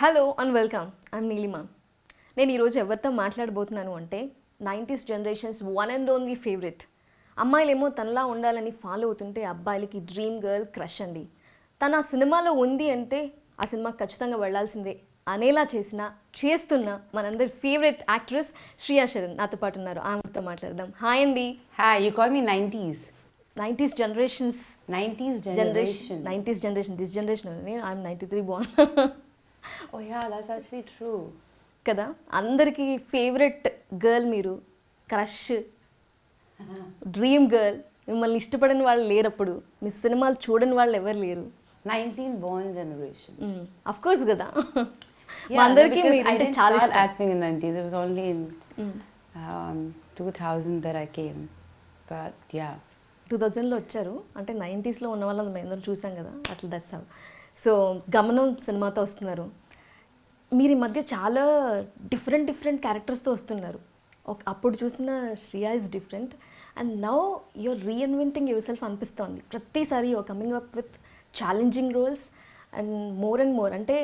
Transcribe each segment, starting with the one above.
Hello and welcome I'm Neelima. నేను ఈరోజు ఎవరితో మాట్లాడబోతున్నాను అంటే 90s generations one and only favourite. అమ్మాయిలేమో తనలా ఉండాలని ఫాలో అవుతుంటే అబ్బాయిలకి డ్రీమ్ గర్ల్ క్రష్ అండి. తన ఆ సినిమాలో ఉంది అంటే ఆ సినిమాకి ఖచ్చితంగా వెళ్ళాల్సిందే అనేలా చేస్తున్న మనందరి ఫేవరెట్ యాక్ట్రెస్ శ్రియా శరణ్ నాతో పాటు ఉన్నారు. ఆమెతో మాట్లాడదాం. హాయ్ అండి. Hi, you call me 90s. 90s generations 90s generation. 90s generation this generation నేను I am 93 born. Oh yeah, that's actually true. కదా, అందరికీ ఫేవరెట్ గర్ల్ మీరు, క్రష్, డ్రీమ్ గర్ల్. మిమ్మల్ని ఇష్టపడని వాళ్ళు లేరప్పుడు, మీ సినిమాలు చూడని వాళ్ళు ఎవరు లేరు. 19 born generation. అఫ్ కోర్స్ కదా. మా Yeah, అందరికీ because I మీరంటే didn't చాలా start ఇష్టం. acting in 90s. It was only in 2000 that I came. But yeah. 2000లో వచ్చారు అంటే 90స్లో ఉన్న వాళ్ళని మేము అందరం చూసాం కదా, అట్లా దస్తావు. సో గమనం సినిమాతో వస్తున్నారు. మీరు ఈ మధ్య చాలా డిఫరెంట్ క్యారెక్టర్స్తో వస్తున్నారు. అప్పుడు చూసిన Shriya is different and now you're reinventing yourself అనిపిస్తోంది. ప్రతిసారి you're coming up with challenging roles and more అంటే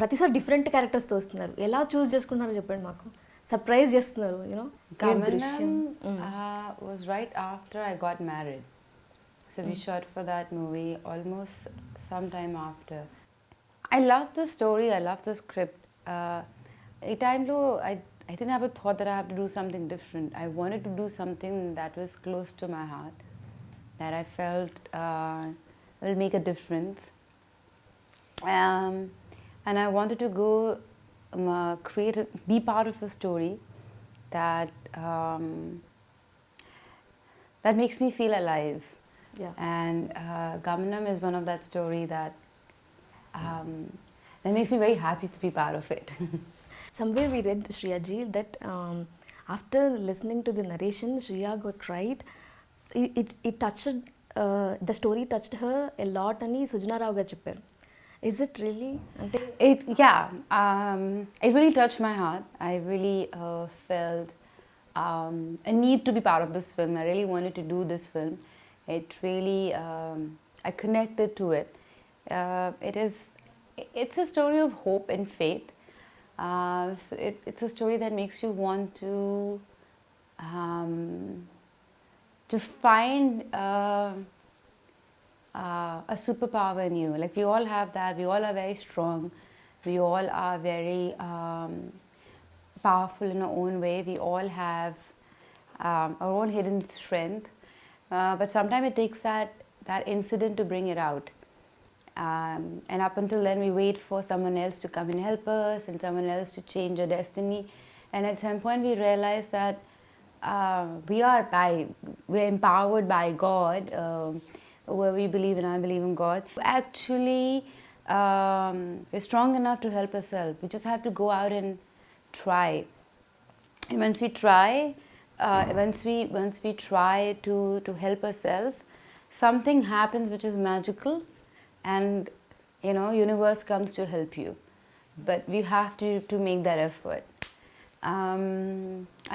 ప్రతిసారి డిఫరెంట్ క్యారెక్టర్స్తో వస్తున్నారు. ఎలా చూస్ చేసుకుంటున్నారో చెప్పండి మాకు. సర్ప్రైజ్ చేస్తున్నారు, you know. Gamanam was right after I got married. So we shot for that movie almost sometime after. I loved the story, I loved the script. A time though, I didn't have a thought that I have to do something different. I wanted to do something that was close to my heart, that I felt will make a difference. And I wanted to go be part of a story that that makes me feel alive. Yeah. And Gamanam is one of that story that that makes me very happy to be part of it. Somewhere we read, Shriya ji, that after listening to the narration, Shriya got cried. It touched, the story touched her a lot అని సుజనా రావు గారు చెప్పారు. Is it really? అంటే It really touched my heart. I really felt a need to be part of this film. I really wanted to do this film. It really I connected to it. It's a story of hope and faith. So it's a story that makes you want to find a superpower in you. Like we all have that. We all are very strong. We all are very powerful in our own way. We all have our own hidden strength. But sometimes it takes that incident to bring it out. And up until then, we wait for someone else to come and help us, and someone else to change our destiny. And at some point, we realize that we're empowered by God. Where we believe, and I believe in God. Actually, we're strong enough to help ourselves. We just have to go out and try. And once we try, once we try to help ourselves, something happens which is magical, and universe comes to help you. But we have to make that effort.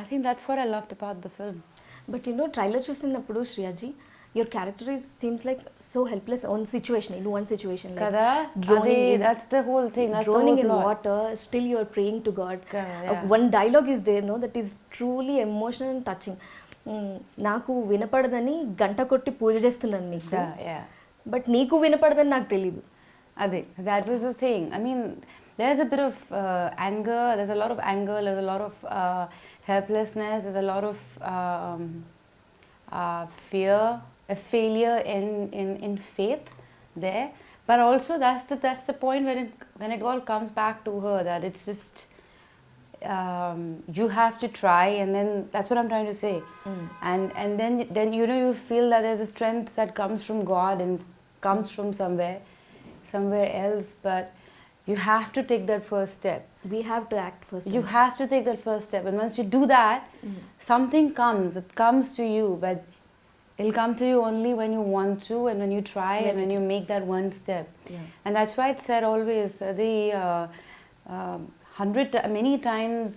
I think that's what I loved about the film. But trailer చూసినప్పుడు శ్రియాజీ, your character seems like so helpless in one situation like Kada? That's the whole thing. That's drowning the in whole plot. water, still you are praying to God. Yeah. One dialogue is there, no, that is truly emotional and touching. నాకు వినపడదని గంట కొట్టి పూజ చేస్తున్నాను నీకు, Yeah. But నీకు వినపడదని నాకు తెలీదు. That was the thing. I mean, there's a bit of anger. There's a lot of anger. There's a lot of helplessness. There's a lot of fear, a failure in faith there. But also that's the point when it all comes back to her, that it's just you have to try, and then that's what I'm trying to say. And then you feel that there's a strength that comes from God and comes from somewhere else, but you have to take that first step. We have to act first. You have to take that first step, and once you do that, something comes. It comes to you, but it'll come to you only when you want to, and when you try, and when you make that one step. Yeah. And that's why it's said always, many times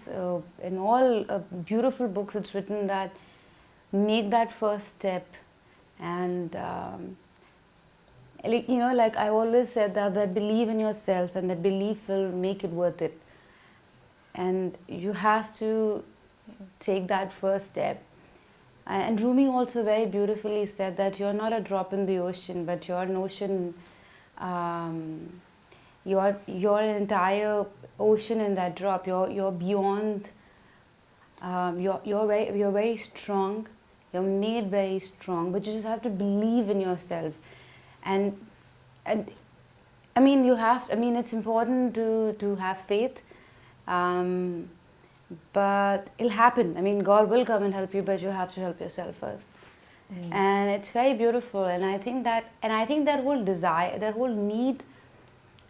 in all beautiful books, it's written that make that first step, and like, you know, like I always said that believe in yourself, and that belief will make it worth it. And you have to take that first step. And Rumi also very beautifully said that you're not a drop in the ocean, but you're an ocean. Um, you're an entire ocean in that drop. You're beyond. You're very strong. You're made very strong, but you just have to believe in yourself. And I mean, it's important to have faith. Um, but it'll happen. I mean, God will come and help you, but you have to help yourself first. And it's very beautiful. And I think that whole desire, that whole need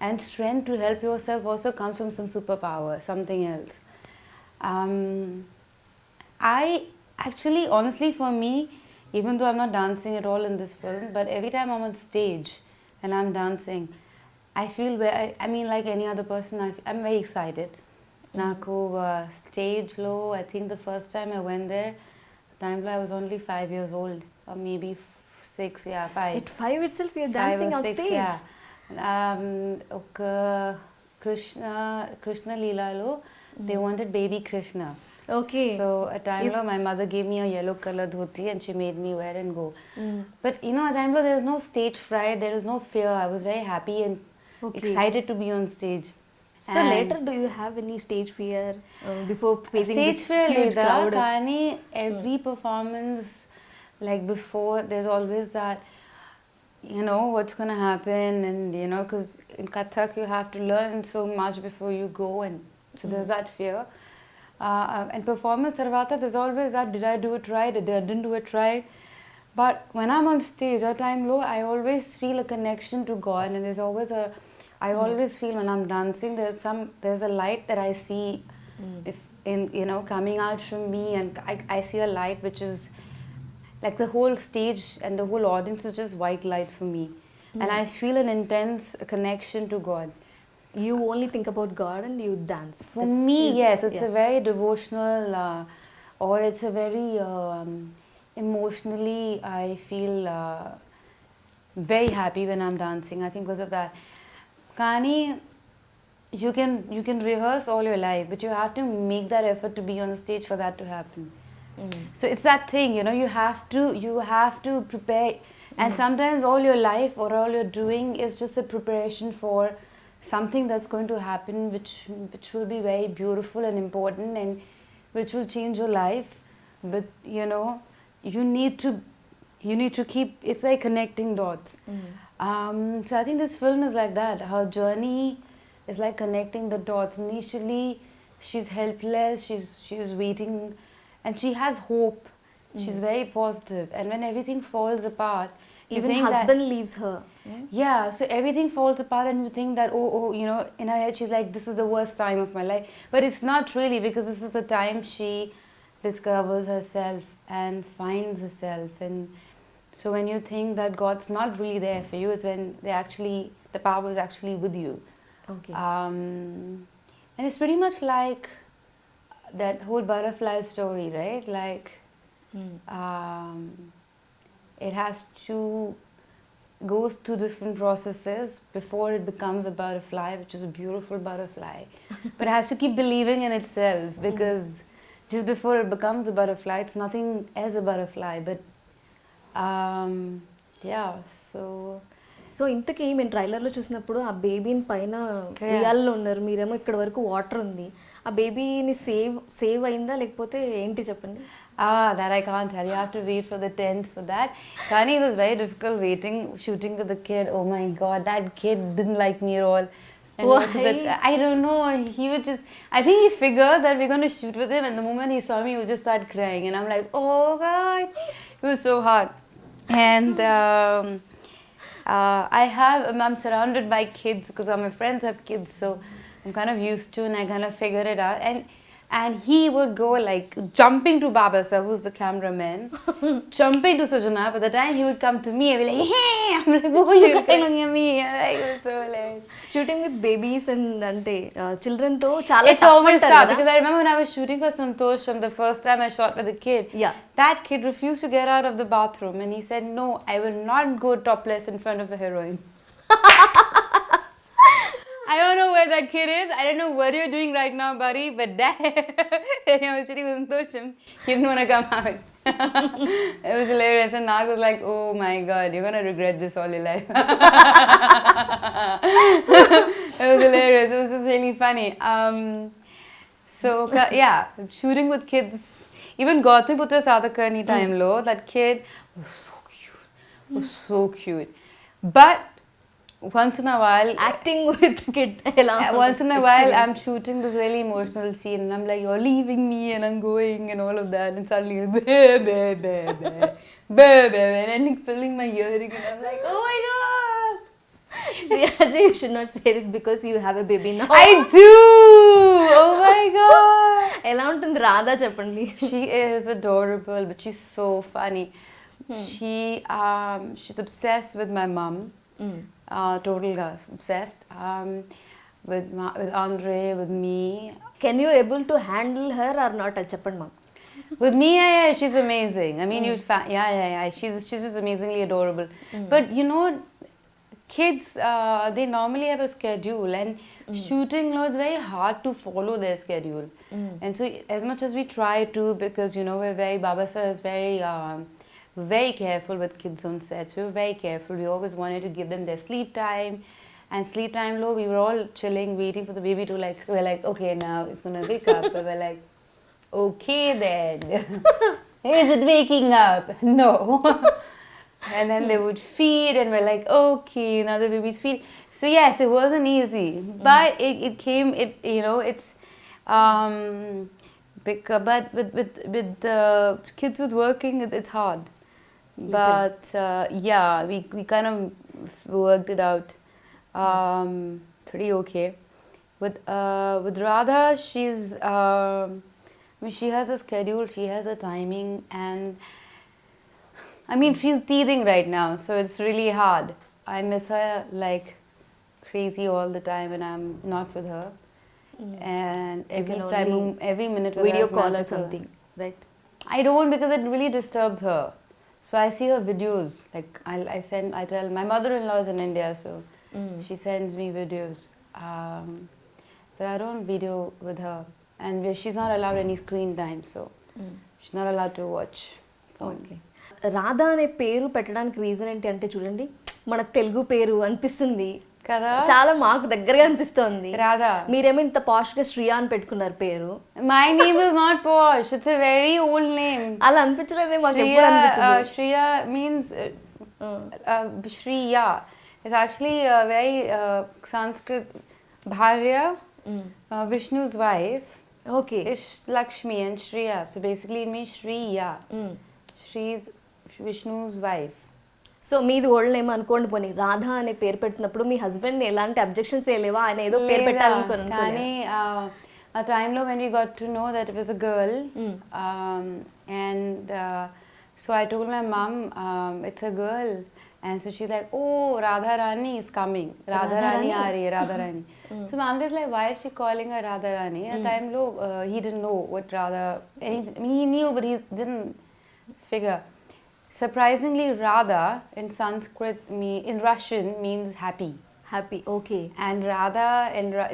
and strength to help yourself also comes from some superpower, something else. I actually, honestly, for me, even though I'm not dancing at all in this film, but every time I'm on stage and I'm dancing, I feel I mean, like any other person, I'm very excited. Naku stage low, I think the first time I went there, I was only 5 years old, or maybe 6, yeah, 5. At 5 itself, you're dancing on 6, stage. yeah. Krishna Leela lo, they wanted baby Krishna. Okay. So at time lo, my mother gave me a yellow color dhoti and she made me wear and go. But you know, at time lo, there was no stage fright, there was no fear. I was very happy and excited to be on stage. So And later, do you have any stage fear before facing stage this fear huge leda, crowd? kani every performance, like before, there's always that, you know, what's going to happen, and you know, because in Kathak you have to learn so much before you go, and so there's that fear. And performance Sarvata, there's always that, did I do it right, did I didn't do it right. But when I'm on stage at time low, I always feel a connection to God, and there's always I always feel when I'm dancing, there's a light that I see, coming out from me, and I see a light which is like the whole stage and the whole audience is just white light for me, and I feel an intense connection to God. You only think about God and you dance. For me, yes, it's a very devotional, or it's a very emotionally, I feel very happy when I'm dancing. I think because of that. Kani, you can rehearse all your life, but you have to make that effort to be on the stage for that to happen. So it's that thing, you know, you have to prepare, and sometimes all your life or all you're doing is just a preparation for something that's going to happen, which will be very beautiful and important, and which will change your life. But you know, you need to keep, it's like connecting dots. So I think this film is like that. Her journey is like connecting the dots. Initially, she's helpless, she's waiting, and she has hope. She's very positive. And when everything falls apart, Even husband leaves her. yeah, so everything falls apart, and you think that, oh, you know, in her head she's like, this is the worst time of my life. But it's not really, because this is the time she discovers herself and finds herself. And so when you think that God's not really there for you, it's when the power is actually with you. Okay. And it's pretty much like that whole butterfly story, right? Like, it has to go through different processes before it becomes a butterfly, which is a beautiful butterfly. But it has to keep believing in itself, because just before it becomes a butterfly, it's nothing as a butterfly. But yeah, so so ఇంతకీ మేము ట్రైలర్లో చూసినప్పుడు ఆ బేబీని పైన ఉయ్యాలలో ఉన్నారు, మీరేమో ఇక్కడ వరకు వాటర్ ఉంది. ఆ బేబీని సేవ్ అయిందా లేకపోతే ఏంటి చెప్పండి? That I can't tell. You have to wait for the 10th for that. Kani, it was very difficult shooting with the kid. Oh my God, that kid didn't like me at all. And also that, I don't know, he would just, I think he figured that we're going to shoot with him, and the moment he saw me, he would just start crying. And I'm like, oh God, it was so hard. And I'm surrounded by kids because all my friends have kids, so I'm kind of used to, and I kind of figured it out. And he would go like jumping to Baba sir, who's the cameraman, jumping to Sujana. By the time he would come to me, I'd be like, hey! I'm like, why are you looking at me? Like, it was so hilarious. Shooting with babies and అంటే చిల్డ్రన్తో చాలా It's always tough because I remember when I was shooting for Santosham, the first time I shot with a kid, Yeah. that kid refused to get out of the bathroom and he said, no, I will not go topless in front of a heroine. I don't know where that kid is. I don't know what you're doing right now, buddy, but that, when I was shooting with Santosham, he didn't want to come out. It was hilarious and Nag was like, oh my god, you're going to regret this all your life. It was hilarious. It was just really funny. So yeah, shooting with kids, even Gautam Putra Sadhakani time lo, that kid was so cute. But once in a while, acting with kid ఎలా once in a while, I'm shooting this really emotional scene, and I'm like, "You're leaving me, and I'm going, and all of that." And suddenly, and then pulling my earring, and I'm like, "Oh my god!" Shriyaji, you should not say this because you have a baby now. I do. Oh my god. ఎలా ఉంటుంది రాధా చెప్పండి. She is adorable, but she's so funny. She's obsessed with my mom. Total obsessed. With Andre, with me. Can you able to handle her or not అది చెప్పండి మాకు. With me, yeah, she's amazing. I mean, yeah. She's just amazingly adorable. But you know, kids, they normally have a schedule, and shooting, you know, it's very hard to follow their schedule. And so, as much as we try to, because you know, Baba sir is very careful with kids on sets. We were very careful. We always wanted to give them their sleep time. And sleep time low, we were all chilling, waiting for the baby to we're like, okay, now it's gonna wake up. But we're like, okay then. Is it waking up? No. And then they would feed and we're like, okay, now the baby's feed. So yes, it wasn't easy. But it came, you know, it's, but with kids with working, it's hard. But yeah, we kind of worked it out pretty okay. With Radha, she's I mean, she has a schedule, she has a timing, and I mean, she's teething right now, so it's really hard. I miss her like crazy all the time when I'm not with her. And every minute with Video her is call or magical. something, right? I don't, because it really disturbs her. So I see her videos. Like I tell my mother-in-law is in India, so she sends me videos. But I don't video with her, and she's not allowed any screen time, so she's not allowed to watch phone. Okay. Radha అనే పేరు పెట్టడానికి reason ఏంటి అంటే చూడండి, మన తెలుగు పేరు అనిపిస్తుంది కదా, చాలా మాకు దగ్గరగా అనిపిస్తుంది. Radha. మీరేమో ఇంత పాష్ గా శ్రియా అని పెట్టుకున్నారు పేరు. My name is not posh. It's a very old name. అలా అనిపించలేదే మాకు ఎప్పుడు అనిపించదు. Shriya means Shriya. It's actually a very Sanskrit. Bharya, Vishnu's wife. Okay. Is Lakshmi and Shriya. So basically it means Shriya. She's Vishnu's wife. So మీది old name అనుకోండి, పోనీ రాధా అనే పేరు పెట్టినప్పుడు మీ హస్బెండ్ ఎలాంటి అబ్జెక్షన్స్ ఏ లేవా, ఆయన ఏదో పేరు పెట్టాలనుకోను. కానీ a time lo when we got to know that it was a girl, and so I told my mom, it's a girl, and so she's like, oh, Radha Rani is coming, Radha Rani aa rahi hai, Radha Rani. So my mom is like, why is she calling her Radha Rani? At time lo he didn't know what Radha, he knew but he didn't figure. Surprisingly, Radha in Sanskrit, in Russian means happy. Happy. Okay. And Radha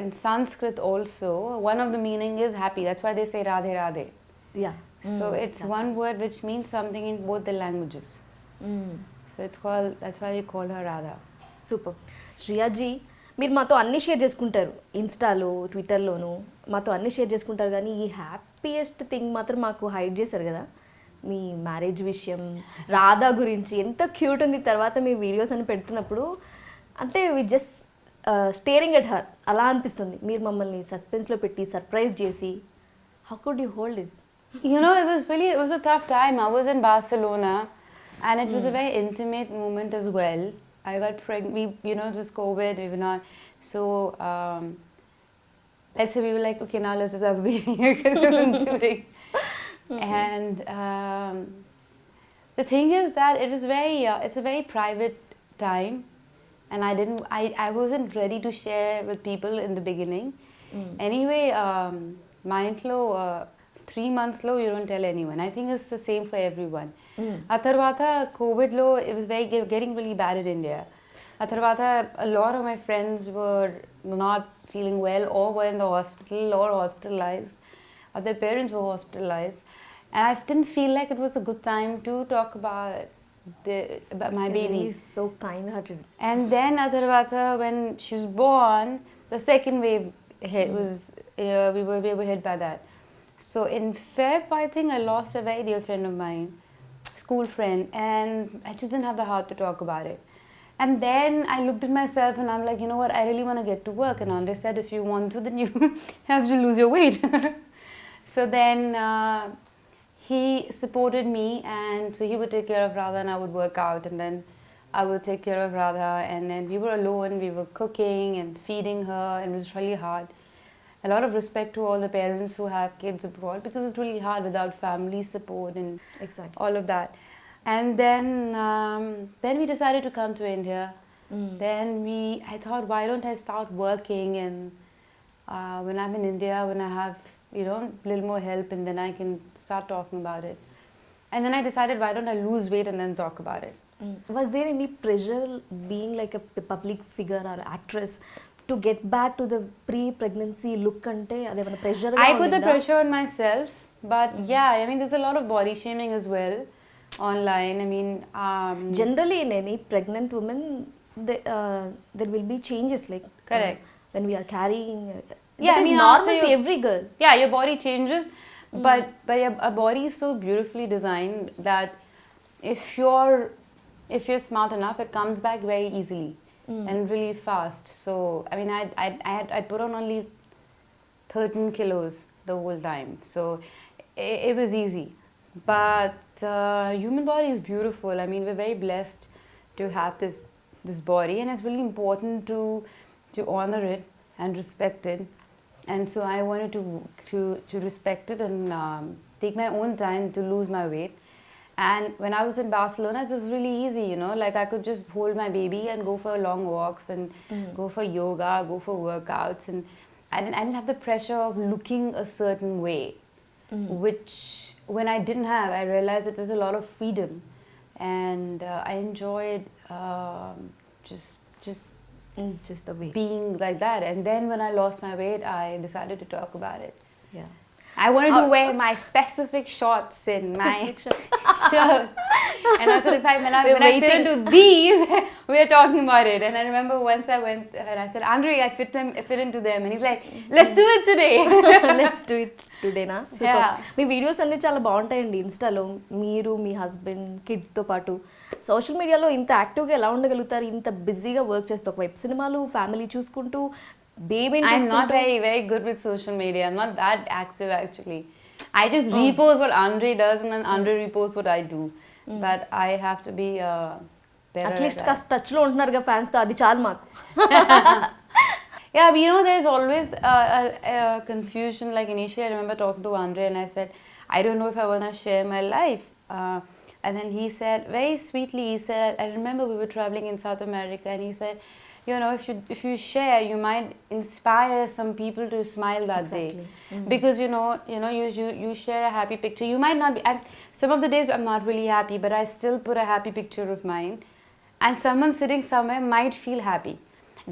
in Sanskrit also, one of the meaning is happy. That's why they say Radhe Radhe. Yeah. So it's one word which means something in both the languages. So it's called, that's why we call her Radha. Super. Shriyaji, మీరు మాతో అన్నీ share చేసుకుంటారు, ఇన్స్టాలో ట్విట్టర్లోను మాతో అన్నీ share చేసుకుంటారు, కానీ ఈ హ్యాపీయెస్ట్ థింగ్ మాత్రం మాకు హైడ్ చేశారు కదా, మీ మ్యారేజ్ విషయం, రాధా గురించి ఎంత క్యూట్ ఉంది. తర్వాత మీ వీడియోస్ అని పెడుతున్నప్పుడు అంటే we just staring at her అలా అనిపిస్తుంది. మీరు మమ్మల్ని సస్పెన్స్లో పెట్టి సర్ప్రైజ్ చేసి, how could you hold this? You know, it was a tough time. I was in Barcelona and it was a very intimate moment as well. I got pregnant, you know, it was COVID, we were not, so let's say we were like, okay, now let's just have a baby because we were shooting. And the thing is that it was very, it's a very private time, and I wasn't ready to share with people in the beginning. Anyway, మా ఇంట్లో 3 monthsలో you don't tell anyone. I think it's the same for everyone. ఆ తర్వాత కోవిడ్లో it was getting really bad in India. ఆ తర్వాత a lot of my friends were not feeling well or were in the hospital or hospitalized, or their parents were hospitalized, and I didn't feel like it was a good time to talk about my baby. He's so kind-hearted. And then ఆ తర్వాత when she was born, the second wave hit. We were hit by that. So in Feb, I think I lost a very dear friend of mine, school friend, and I just didn't have the heart to talk about it. And then I looked at myself and I'm like, you know what, I really want to get to work. And Andre said, if you want to, then you have to lose your weight. So then he supported me, and so he would take care of Radha and I would work out, and then I would take care of Radha, and then we were alone, we were cooking and feeding her, and it was really hard. A lot of respect to all the parents who have kids abroad, because it's really hard without family support and Exactly. all of that. And then we decided to come to India. Then I thought, why don't I start working, and when I'm in India, when I have a little more help, and then I can start talking about it. And then I decided, why don't I lose weight and then talk about it. Was there any pressure being like a public figure or actress to get back to the pre-pregnancy look ante adevana pressure I put the pressure on myself, but yeah, I mean, there's a lot of body shaming as well online. I mean, generally in any pregnant woman there will be changes, like Correct. when we are carrying Yeah, I I mean, mean, normal after to you- every girl. yeah, your body changes, but a body is so beautifully designed that if you're smart enough, it comes back very easily and really fast. So I mean, I put on only 13 kilos the whole time, so it was easy. But human body is beautiful. I mean, we're very blessed to have this body, and it's really important to honor it and respect it. And so I wanted to respect it and take my own time to lose my weight. And when I was in Barcelona, it was really easy, like I could just hold my baby and go for long walks and go for yoga, go for workouts, and I didn't have the pressure of looking a certain way, which when I didn't have, I realized it was a lot of freedom, and I enjoyed just Just the way. being like that. And then when I lost my weight, I decided to talk about it. Yeah. I wanted to wear my specific shorts in my shirt. And I said, when I fit waiting. into these, we are talking about it. And I remember once I went and I said, Andre, I fit into them. And he's like, let's do it today. Let's do it టుడేనా. Yeah. మీ videos అన్ని చాలా బాగుంటాయండి ఇన్స్టాలో. మీరు మీ husband కిడ్తో పాటు social మీడియాలో ఇంత యాక్టివ్గా ఎలా ఉండగలుగుతారు, ఇంత బిజీగా వర్క్ చేస్తూ ఒకవైపు సినిమాలు ఫ్యామిలీ చూసుకుంటూ బేబీని I'm not very, very good with social media. I'm not that active actually. I just repost what Andre does, and then Andre reposts what I do. But I have to be better at least at that. కాస్త టచ్లో ఉంటున్నారుగా ఫ్యాన్స్తో, అది చాలు మాకు. Yeah, but there's always a confusion. Like initially, I remember talking to Andre and I said, I don't know if I want to share my life. And then he said, very sweetly, he said, I remember we were traveling in South America, and he said, if you share, you might inspire some people to smile that day. Because you share a happy picture. You might not be. Some of the days I'm not really happy, but I still put a happy picture of mine, and someone sitting somewhere might feel happy.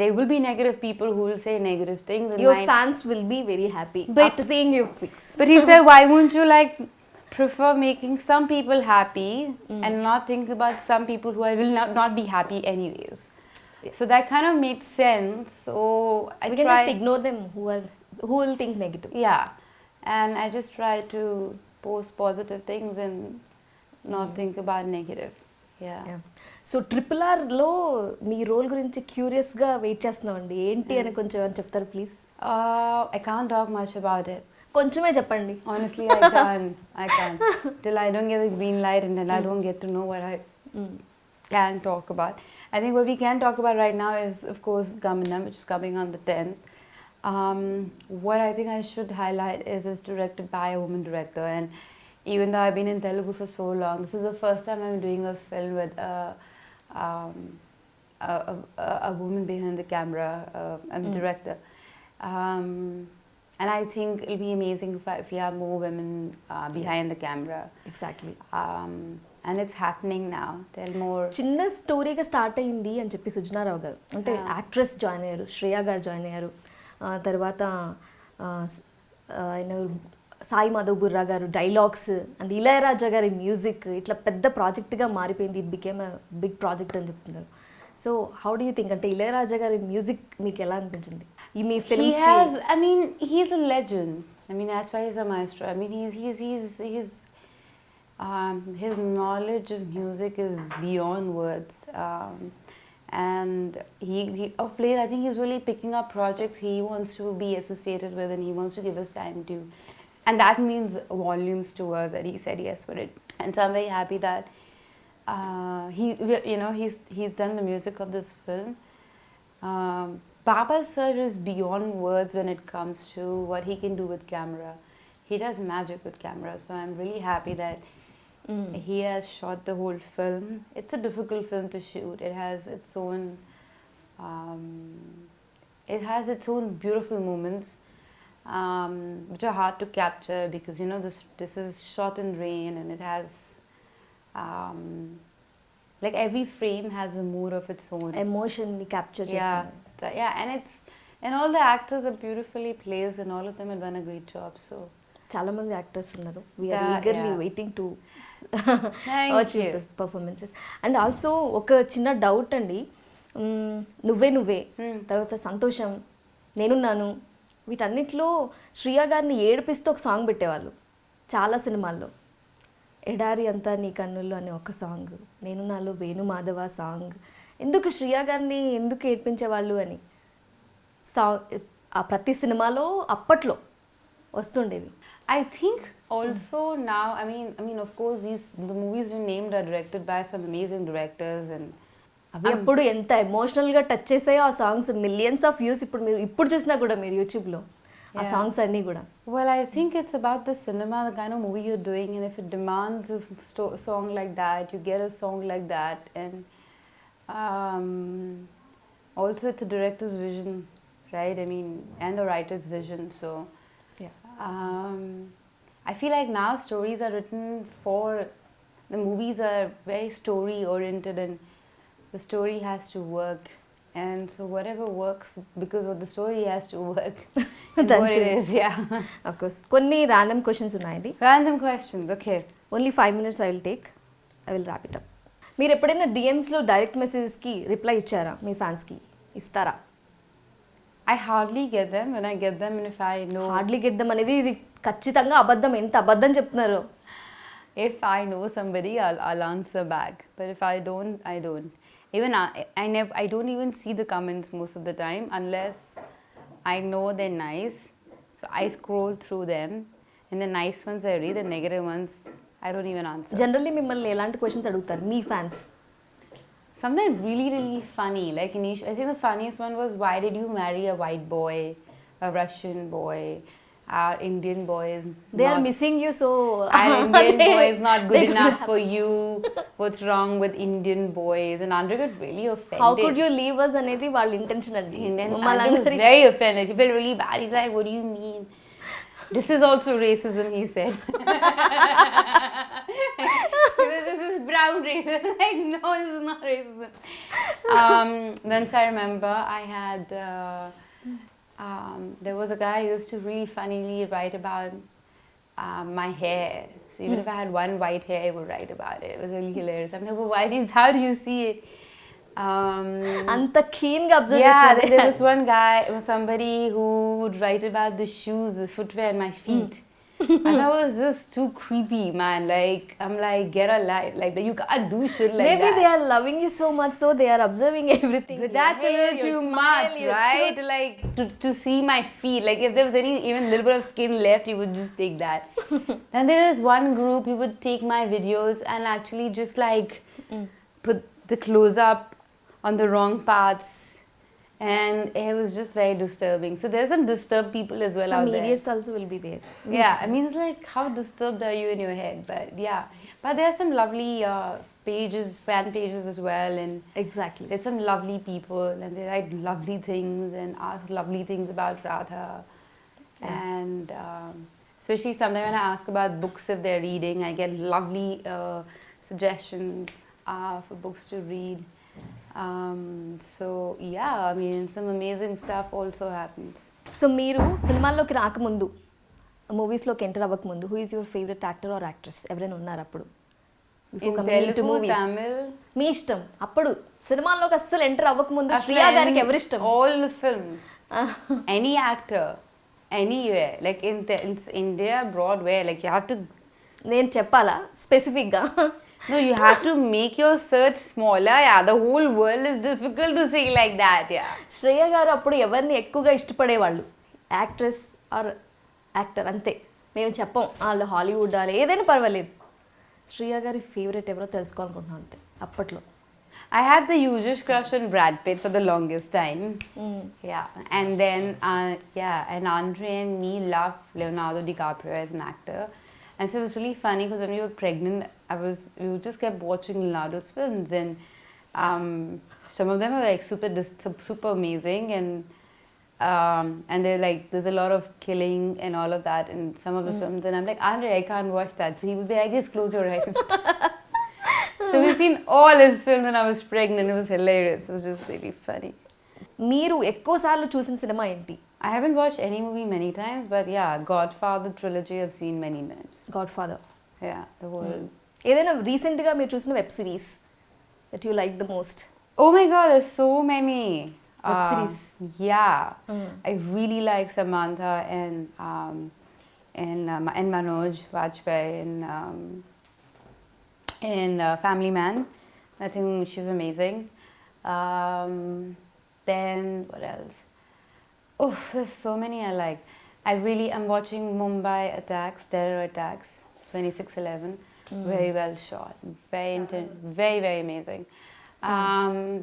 There will be negative people who will say negative things. And Your fans will be very happy after seeing your pics. But he said, why won't you prefer making some people happy and not think about some people who will not be happy anyways? So that kind of made sense. So We can just ignore them who will think negative. Yeah, and I just try to post positive things and not think about negative. Yeah. So RRRలో మీ role గురించి క్యూరియస్గా wait చేస్తున్నామండి. ఏంటి అని కొంచెం ఏమైనా చెప్తారు please? I can't talk much about it. కొంచెమే చెప్పండి. Honestly, I can't. Till I don't get the green light, and then I don't get to know what I can talk about. I think what we can talk about right now is, of course, Gamanam, which is coming on the 10th. What I think I should highlight is it's directed by a woman director, and even though I've been in Telugu for so long, this is the first time I'm doing a film with um, a woman behind the camera, a director. And I think it'll be amazing if we have more women behind the camera. Exactly. And it's happening now. Tell more. చిన్న స్టోరీగా start అయింది అని చెప్పి సుజనారావు గారు అంటే actress join అయ్యారు, శ్రేయ గారు join అయ్యారు, తర్వాత ఆయన సాయి మాధవ్ బుర్రా గారు డైలాగ్స్ అండ్ ఇళయరాజా గారి మ్యూజిక్ ఇట్లా పెద్ద ప్రాజెక్ట్గా మారిపోయింది. It became a big project అని చెప్తున్నారు. So how do you think అంటే ఇళయరాజా గారి మ్యూజిక్ మీకు ఎలా అనిపించింది ఈ మీ He films? has. I mean, he's a legend. I mean, that's why he's a maestro. I mean, his knowledge of music is beyond words. And he of late, I think he's really picking up projects he wants to be associated with, and he wants to give us time to. And that means volumes to us that he said yes for it. And so I'm very happy that he's done the music of this film. Baba sir is beyond words when it comes to what he can do with camera. He does magic with camera, so I'm really happy that he has shot the whole film. It's a difficult film to shoot. It has its own beautiful moments, which are hard to capture because this is shot in rain, and it has like every frame has a mood of its own. ఎమోషన్ని capture Yeah, చేసింది. and all the actors are beautifully placed, and all of them have done a great job. So చాలా మంది actors ఉన్నారు. We're eagerly waiting to watch performances. And also ఒక చిన్న doubt అండి, నువ్వే తర్వాత సంతోషం, నేనున్నాను, వీటన్నిటిలో శ్రియా గారిని ఏడిపిస్తూ ఒక సాంగ్ పెట్టేవాళ్ళు చాలా సినిమాల్లో. ఎడారి అంతా నీ కన్నుల్లో అనే ఒక సాంగ్, నేను నాలో వేణు మాధవ సాంగ్, ఎందుకు శ్రియా గారిని ఎందుకు ఏడ్పించేవాళ్ళు అని ఆ ప్రతి సినిమాలో అప్పట్లో వస్తుండేవి. I think also now, I mean, of course, the movies you named are directed by some amazing directors, and అవి అప్పుడు ఎంత ఎమోషనల్గా టచ్ చేసాయో ఆ సాంగ్స్, మిలియన్స్ ఆఫ్ వ్యూస్ ఇప్పుడు చూసినా కూడా మీరు యూట్యూబ్లో ఆ సాంగ్స్ అన్నీ కూడా. well, I think it's about the cinema, the kind of movie you're doing, and if it demands a song like that, you get a song like that. And also it's a director's vision, right? I mean, and the writer's vision. So I feel like now stories are written for, the movies are very story oriented, and the story has to work, and so whatever works because of the story has to work. What it is, yeah. Of course. కొన్ని random questions ఉన్నాయండి. Random questions, okay. Only 5 minutes I will take. I will wrap it up. మీరు ఎప్పుడైనా డిఎమ్స్లో direct మెసేజెస్కి reply ఇచ్చారా మీ ఫ్యాన్స్కి? ఇస్తారా? I hardly get them. When I get them, and if I know, hardly get them అనేది ఇది ఖచ్చితంగా అబద్ధం. ఎంత అబద్ధం చెప్తున్నారు. if I know somebody, I'll answer back. But if I don't, I don't. Even I don't even see the comments most of the time unless I know they're nice. So I scroll through them, and the nice ones I read, the negative ones I don't even answer. Generally మిమ్మల్ని ఎలాంటి questions అడుగుతారు మీ fans? Sometimes really funny. Like I think the funniest one was, why did you marry a white boy, a Russian boy? Our Indian boys, They are missing you, so our Indian boy is not good enough for you. What's wrong with Indian boys? And Andrea got really offended. How could you leave us అనేది వాళ్ళ intention అండి. And then Andrea was very offended. He felt really bad. He's like, what do you mean? This is also racism, he said. This is brown racism. Like, no, this is not racism. Once I remember, I had there was a guy who used to really funnily write about my hair. So even if I had one white hair, he would write about it. It was really hilarious. I'm like, well, why these? How do you see it? అంత keenగా observe Yeah, చేస్తారు. there was one guy, somebody who would write about the shoes, the footwear, and my feet. And that was just too creepy, man. Like, I'm like, get a life. Like, you can't do shit like Maybe that. they are loving you so much, so they are observing everything. But that's a little too much, right? Like, to see my feet. Like, if there was any even little bit of skin left, you would just take that. Then there is one group who would take my videos and actually just like put the close up on the wrong parts and it was just very disturbing. So there's some disturbed people as well Some out there. idiots also will be there. Yeah, I mean, it's like, how disturbed are you in your head? But yeah, but there are some lovely pages, fan pages as well, and Exactly. there's some lovely people, and they write lovely things and ask lovely things about Radha. And especially sometimes when I ask about books if they're reading, I get lovely suggestions for books to read. So yeah, I mean, some amazing stuff also happens. So మీరు సినిమాల్లోకి రాకముందు మూవీస్లోకి enter అవ్వకముందు who is your favourite actor or actress ఎవరైనా ఉన్నారా అప్పుడు Before In coming into Telugu, movies. Tamil, మీ ఇష్టం అప్పుడు సినిమాల్లోకి అస్సలు ఎంటర్ అవ్వకముందు Asla శ్రియా గారికి ఎవరి ఇష్టం all the films, any actor, anywhere, like in India, Broadway, like you have to. నేను చెప్పాలా స్పెసిఫిక్గా No, you have to make your search smaller. Yeah, the whole world is difficult to see like that. Yeah. Shreya గారు అప్పుడు ఎవరిని ఎక్కువగా ఇష్టపడేవాళ్ళు actress are actor అంతే మేము చెప్పం వాళ్ళు హాలీవుడ్ వాళ్ళు ఏదైనా పర్వాలేదు శ్రేయ గారి ఫేవరెట్ ఎవరో తెలుసుకోవాలనుకుంటున్నాం అంతే అప్పట్లో I had the usual crush on Brad Pitt for the longest time. Yeah, and then and Andre and me loved Leonardo DiCaprio as an actor, and so it was really funny because when we were pregnant, we just kept watching Leonardo's films, and some of them are like super amazing, and they're like there's a lot of killing and all of that in some of the films, and I'm like, Andre, I can't watch that. So he would be like, just close your eyes. So we've seen all his films when I was pregnant. It was hilarious. It was just really funny. మీరు ఎక్కువ సార్లు చూసిన cinema ఏంటి I haven't watched any movie many times, but yeah, Godfather trilogy I've seen many times. God father Yeah, the whole. ఏదైనా రీసెంట్గా మీరు చూసిన web series that you like the most Oh my God, there's so many. Web series. Yeah, I really like Samantha and Manoj Vajpayee in Family Man. I think she's amazing. Then what else? Oh, there's so many I like. I'm watching Mumbai Attacks, Terror Attacks, 26/11. Very well shot, very intense, very very amazing.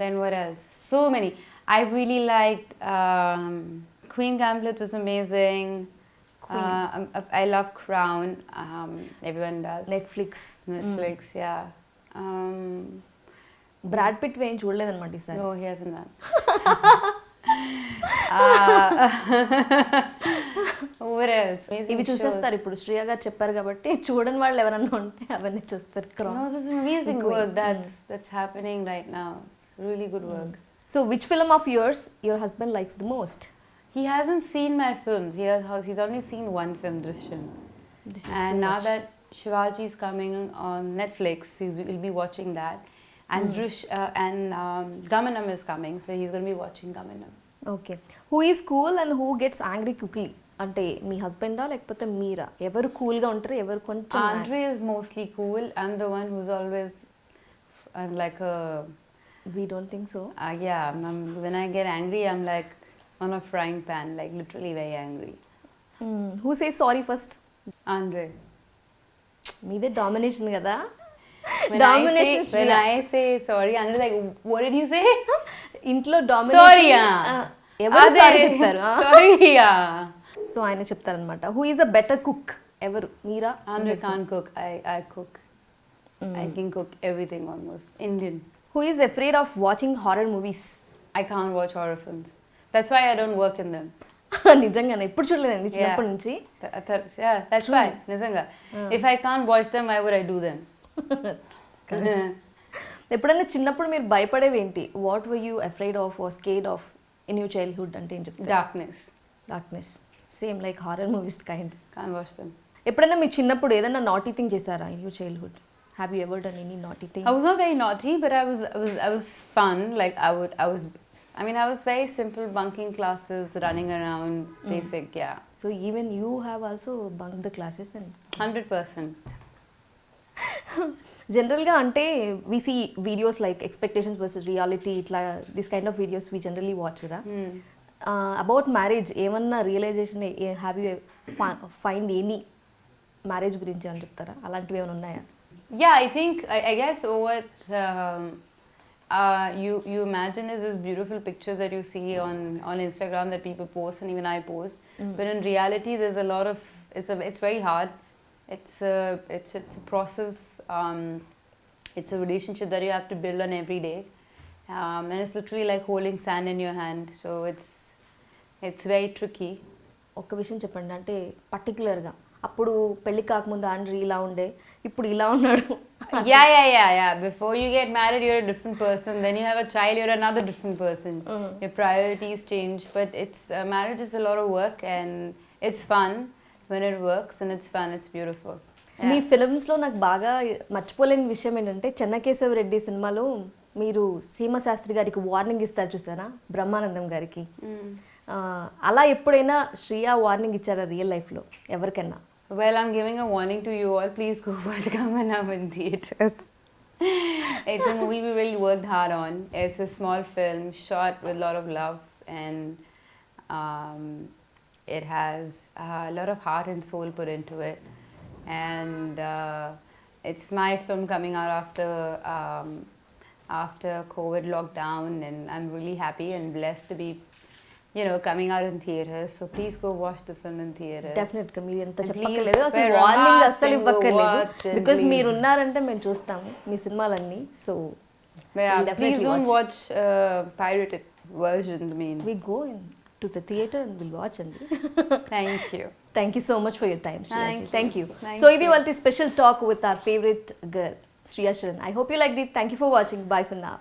Then what else? So many. I really liked Queen Gambit was amazing. I love Crown. Everyone does. Netflix Netflix, yeah. Brad Pitt ఏం చూడలేదన్నమాట ఈసారి No, he hasn't done. What else? ఇవి చూసేస్తారు ఇప్పుడు శ్రేయ గారు చెప్పారు కాబట్టి చూడని వాళ్ళు ఎవరన్నా ఉంటే అవన్నీ చూస్తారు No, this is amazing work that's happening right now. It's really good work. So which film of yours your husband likes the most He hasn't seen my films. He's only seen one film, Drishyam. And now that Shivaji's coming on Netflix, he'll be watching that. And Gamanam is coming, so he's going to be watching Gamanam. Okay who is cool and who gets angry quickly అంటే మీ హస్బెండా లేకపోతే మీరా ఎవరు కూల్గా ఉంటారు ఎవరు కొంచెం Andre is mostly cool. I'm the one who's always like a... we don't think so when I get angry, I'm like on a frying pan, like literally very angry. Who say sorry first Andre. మీదే domination కదా When I say sorry, Andre like, what did you say? ఇంట్లో Sorry, domination ఎవరు sorry చెప్తారు Sorry, yeah. So ఆయన చెప్తారనమాట who is a better cook ఎవరు మీరా Andre can't cook. I cook. I can cook everything almost. Indian. Who is afraid of watching horror movies I can't watch horror films. That's why I don't work in them. నిజంగానే ఎప్పుడు చూడలేదండి చిన్నప్పటి నుంచి Yeah, that's why. Nizanga. If I can't watch them, why would I do them? ఎప్పుడైనా చిన్నప్పుడు మీరు భయపడేవి ఏంటి what were you afraid of or scared of in your childhood అంటే ఏం చెప్తారు Darkness. Darkness same like horror movies kind Can't watch them. ఎప్పుడైనా మీ చిన్నప్పుడు ఏదైనా నాటీ థింగ్ చేశారా in your childhood have you ever done any naughty thing I was not very naughty, but I was fun. Like I was very simple, bunking classes, running around, basic, yeah. So even you have also bunk the classes and 100%. జనరల్గా అంటే we see videos like expectations versus reality ఇట్లా this kind of videos we generally watch కదా about marriage ఏమన్నా realization have you find any marriage గురించి అని చెప్తారా అలాంటివి ఏమైనా ఉన్నాయా Yeah, I think I guess you imagine is this beautiful pictures that you see on Instagram that people post and even I post, but in reality there's a lot of it's very hard. It's a process. It's a relationship that you have to build on every day, and it's literally like holding sand in your hand. So it's very tricky. ఒక్క విషయం చెప్పండి, అంటే పర్టికులర్గా అప్పుడు పెళ్లి కాకముందు Andrei ఇలా ఉండే, ఇప్పుడు ఇలా ఉన్నాడు. Yeah. Before you get married, you're a different person. Then you have a child, you're another different person. Your priorities change. But marriage is a lot of work, and it's fun when it works, and it's fun. It's beautiful. మీ ఫిల్మ్స్లో నాకు బాగా మర్చిపోలేని విషయం ఏంటంటే చెన్నకేశవ రెడ్డి సినిమాలో మీరు సీమ శాస్త్రి గారికి warning ఇస్తారు చూసారా, బ్రహ్మానందం గారికి. అలా ఎప్పుడైనా శ్రియా వార్నింగ్ ఇచ్చారా రియల్ లైఫ్లో ఎవరికైనా? Well, I'm giving a warning to you all. Please go watch Gamanam in theaters. It's a movie we really worked hard on. It's a small film shot with a lot of love, and it has a lot of heart and soul put into it. And it's my film coming out after COVID lockdown, and I'm really happy and blessed to be coming out in theaters. So please go watch the film in theaters. డెఫినెట్గా మీరు ఎంత And చెప్పక్కర్లేదు, please అసలు wear a warning mask అస్సలు and go ఇవ్వక్కర్లేదు, watch and because please. మీరు ఉన్నారంటే మేము చూస్తాము మీ సినిమాలన్నీ. So Yeah, we'll please definitely don't watch pirated version. I mean, we go in to the theater and we'll watch అండి. thank you. Thank you so much for your time, Shriya. Thank you. Thank So, ఇది you. వాళ్ళ special talk with our favorite girl, Shriya Saran. I hope you liked it. Thank you for watching. Bye for now.